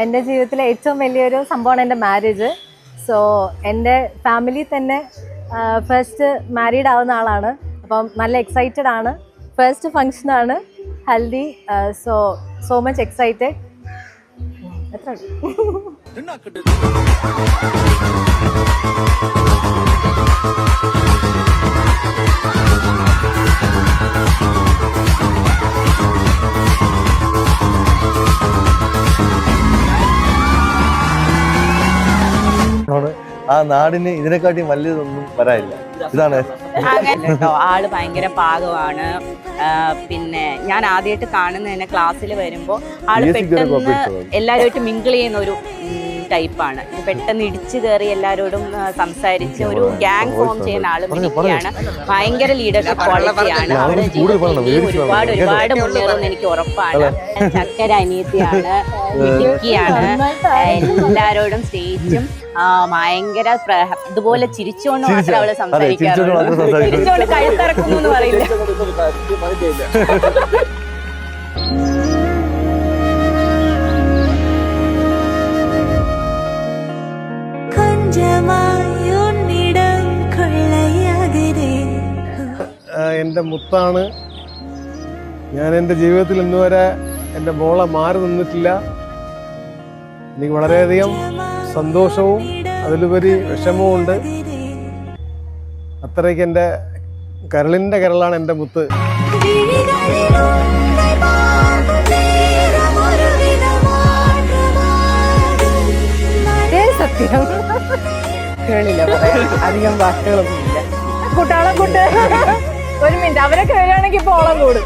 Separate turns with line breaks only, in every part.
എൻ്റെ ജീവിതത്തിലെ ഏറ്റവും വലിയൊരു സംഭവമാണ് എൻ്റെ മാരേജ്. സോ എൻ്റെ ഫാമിലി തന്നെ ഫസ്റ്റ് മാരീഡ് ആവുന്ന ആളാണ്. അപ്പം നല്ല എക്സൈറ്റഡ് ആണ്. ഫസ്റ്റ് ഫങ്ഷനാണ് ഹൽദി. So much excited. എത്ര
ആ നാടിന് ഇതിനെക്കാട്ടിയും വലിയതൊന്നും വരാനില്ല. ഇതാണ്
ആള് ഭയങ്കര പാകമാണ്. പിന്നെ ഞാൻ ആദ്യമായിട്ട് കാണുന്നതിനെ ക്ലാസ്സിൽ വരുമ്പോൾ ആള് പെട്ടെന്ന് എല്ലാവരുമായിട്ട് മിങ്കിൾ ചെയ്യുന്ന ഒരു ടൈപ്പാണ്. പെട്ടെന്ന് ഇടിച്ചു കയറി എല്ലാവരോടും സംസാരിച്ച് ഒരു ഗ്യാങ് ഫോം ചെയ്യുന്ന ആള് മിടുക്കിയാണ്. ഭയങ്കര ലീഡർഷിപ്പ് ക്വാളിറ്റിയാണ്. അവിടെ ജീവിതത്തിൽ ഒരുപാട് മുന്നേറുമെന്ന് എനിക്ക് ഉറപ്പാണ്. ചക്കര അനിയത്തിയാണ്, മിടുക്കിയാണ്, എല്ലാരോടും സ്നേഹിച്ചും ഭയങ്കര ഇതുപോലെ ചിരിച്ചുകൊണ്ട് മാത്രം അവള് സംസാരിക്കാറുള്ളൂ. ചിരിച്ചുകൊണ്ട് കഴുത്തിറക്കുന്നു എന്ന് പറയില്ല.
എൻ്റെ മുത്താണ്. ഞാൻ എൻ്റെ ജീവിതത്തിൽ ഇന്നുവരെ എൻ്റെ മോളെ മാറി നിന്നിട്ടില്ല. എനിക്ക് വളരെയധികം സന്തോഷവും അതിലുപരി വിഷമവും ഉണ്ട്. അത്രയ്ക്ക് എൻ്റെ കരളിൻ്റെ കരളാണ് എൻ്റെ മുത്ത്.
സത്യം കേളില്ല, അധികം വാക്കുകളൊന്നുമില്ല. കുട്ടാളെ കൂട്ട് ഒരു മിനിറ്റ്, അവരൊക്കെ വരികയാണെങ്കിൽ ഇപ്പോൾ ഓളം കൂടും.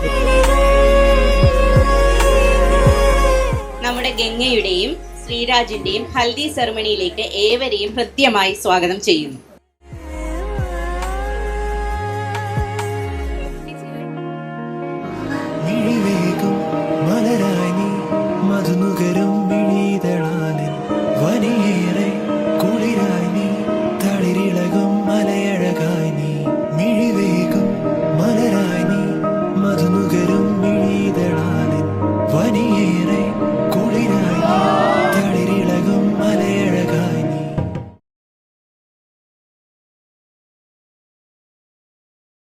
നമ്മുടെ ഗംഗയുടെയും ശ്രീരാജിന്റെയും ഹൽദി സെറമണിയിലേക്ക് ഏവരെയും ഹൃദ്യമായി സ്വാഗതം ചെയ്യുന്നു.
മലയഴകായി നീ മിഴിവേകും മലരായി നീ മധുനുകരും